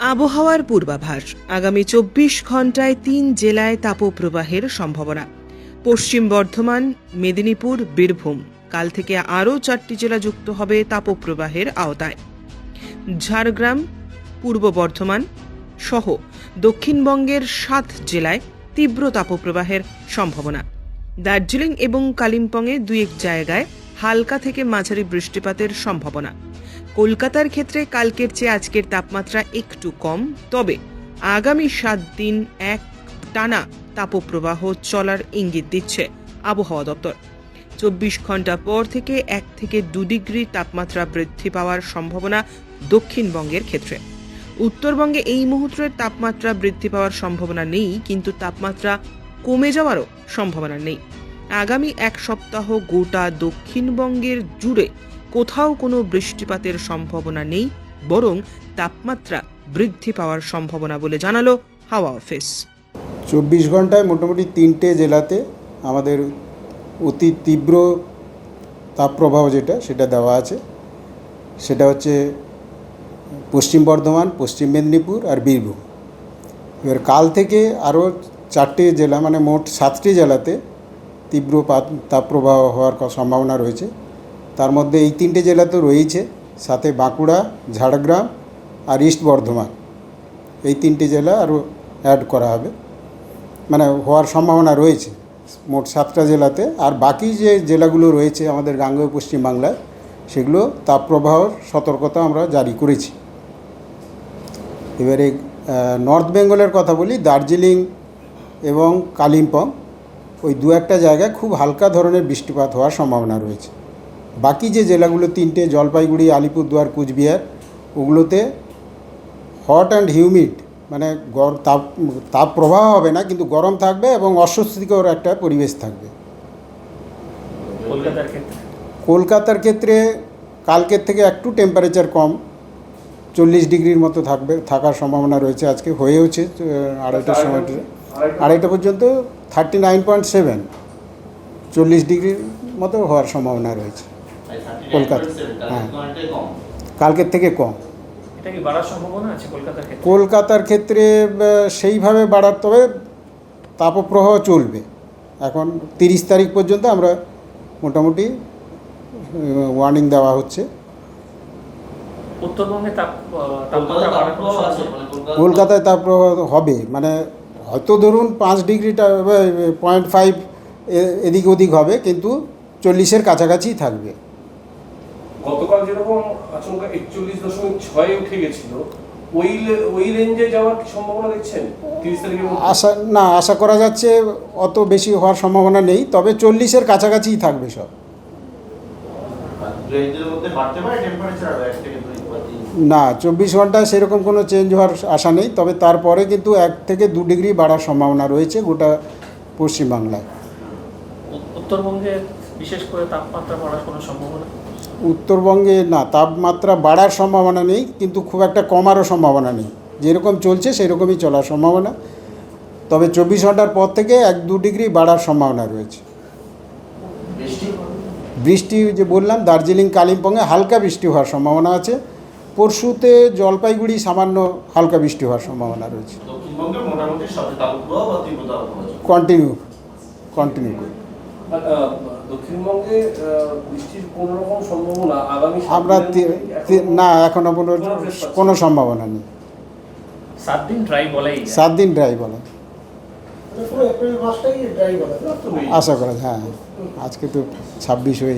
আবহাওয়ার পূর্বাভাস। আগামী 24 ঘন্টায় 3 জেলায় তাপপ্রবাহের সম্ভাবনা। পশ্চিম বর্ধমান, মেদিনীপুর, বীরভূম। কাল থেকে আরও 4টি জেলা যুক্ত হবে তাপপ্রবাহের আওতায়। ঝাড়গ্রাম, পূর্ব বর্ধমান সহ দক্ষিণবঙ্গের 7 জেলায় তীব্র তাপপ্রবাহের সম্ভাবনা। দার্জিলিং এবং কালিম্পংয়ে 2-1 জায়গায় হালকা থেকে মাঝারি বৃষ্টিপাতের সম্ভাবনা। কলকাতার ক্ষেত্রে কালকের চেয়ে আজকের তাপমাত্রা একটু কম, তবে আগামী 7 দিন এক টানা তাপপ্রবাহ চলার ইঙ্গিত দিচ্ছে আবহাওয়া দপ্তর। 24 ঘন্টা পর থেকে 1 থেকে 2 ডিগ্রি তাপমাত্রা বৃদ্ধি পাওয়ার সম্ভাবনা দক্ষিণবঙ্গের ক্ষেত্রে। উত্তরবঙ্গে এই মুহূর্তে তাপমাত্রা বৃদ্ধি পাওয়ার সম্ভাবনা নেই, কিন্তু তাপমাত্রা কমে যাওয়ারও সম্ভাবনা নেই। আগামী 1 সপ্তাহ গোটা দক্ষিণবঙ্গের জুড়ে কোথাও কোনো বৃষ্টিপাতের সম্ভাবনা নেই, বরং তাপমাত্রা বৃদ্ধি পাওয়ার সম্ভাবনা বলে জানালো হাওয়া অফিস। 24 ঘন্টায় মোটামুটি 3টে জেলাতে আমাদের অতি তীব্র তাপপ্রবাহ সেটা দেওয়া আছে। সেটা হচ্ছে পশ্চিম বর্ধমান, পশ্চিম মেদিনীপুর আর বীরভূম। এবার কাল থেকে আরও 4টে জেলা, মানে মোট 7টি জেলাতে তীব্র তাপপ্রবাহ হওয়ার সম্ভাবনা রয়েছে। তার মধ্যে এই 3টে জেলা তো রয়েছে, সাথে বাঁকুড়া, ঝাড়গ্রাম আর ইস্ট বর্ধমান, এই 3টে জেলা আরও অ্যাড করা হবে, মানে হওয়ার সম্ভাবনা রয়েছে মোট 7টা জেলাতে। আর বাকি যে জেলাগুলো রয়েছে আমাদের গাঙ্গেয় পশ্চিমবাংলায়, সেগুলো তাপপ্রবাহর সতর্কতা আমরা জারি করেছি। এবারে নর্থ বেঙ্গলের কথা বলি, দার্জিলিং এবং কালিম্পং, ওই 2-1টা জায়গায় খুব হালকা ধরনের বৃষ্টিপাত হওয়ার সম্ভাবনা রয়েছে। বাকি যে জেলাগুলো 3টে, জলপাইগুড়ি, আলিপুরদুয়ার, কুচবিহার, ওগুলোতে হট অ্যান্ড হিউমিড, মানে তাপ প্রবাহ হবে না, কিন্তু গরম থাকবে এবং অস্বস্তিকর একটা পরিবেশ থাকবে। কলকাতার ক্ষেত্রে কালকের থেকে একটু টেম্পারেচার কম, 40 ডিগ্রির মতো থাকার সম্ভাবনা রয়েছে। আজকে হয়েওছে 2:30টার সময়, 2:30 পর্যন্ত 39.7, 40 ডিগ্রির মতো হওয়ার সম্ভাবনা রয়েছে কলকাতা। হ্যাঁ, কালকের থেকে কম। কলকাতার ক্ষেত্রে সেইভাবে বাড়ার, তবে তাপপ্রবাহ চলবে। এখন 30 তারিখ পর্যন্ত আমরা মোটামুটি ওয়ার্নিং দেওয়া হচ্ছে। উত্তরবঙ্গে কলকাতায় তাপপ্রবাহ হবে, মানে হয়তো ধরুন 5 ডিগ্রিটা 0.5 এদিক ওদিক হবে, কিন্তু 40-এর কাছাকাছি থাকবে। গতকাল যেরকম আচমকা 41.6 উঠে গেছিল, ওই রেঞ্জে যাওয়ার কি সম্ভাবনা দেখছেন 30 তারিখের মধ্যে? আশা করা যাচ্ছে অত বেশি হওয়ার সম্ভাবনা নেই, তবে 40-এর কাছাকাছিই থাকবে সব। না, 24 ঘন্টায় সেরকম কোনো চেঞ্জ হওয়ার আশা নেই, তবে তারপরে কিন্তু 1 থেকে 2 ডিগ্রি বাড়ার সম্ভাবনা রয়েছে গোটা পশ্চিমবাংলায়। উত্তরবঙ্গে বিশেষ করে তাপমাত্রা বাড়ার কোনো সম্ভাবনা? উত্তরবঙ্গে না, তাপমাত্রা বাড়ার সম্ভাবনা নেই, কিন্তু খুব একটা কমারও সম্ভাবনা নেই। যেরকম চলছে সেরকমই চলার সম্ভাবনা, তবে 24 ঘন্টার পর থেকে 1-2 ডিগ্রি বাড়ার সম্ভাবনা রয়েছে। বৃষ্টি যে বললাম, দার্জিলিং, কালিম্পংয়ে হালকা বৃষ্টি হওয়ার সম্ভাবনা আছে। পরশুতে জলপাইগুড়ি সামান্য হালকা বৃষ্টি হওয়ার সম্ভাবনা রয়েছে। কন্টিনিউ দক্ষিণবঙ্গে বৃষ্টির কোনো রকম সম্ভাবনা আগামী আমরা না, এখনো কোনো সম্ভাবনা নেই। 7 দিন ড্রাই বলে, আশা করা। হ্যাঁ, আজকে তো 26 হয়ে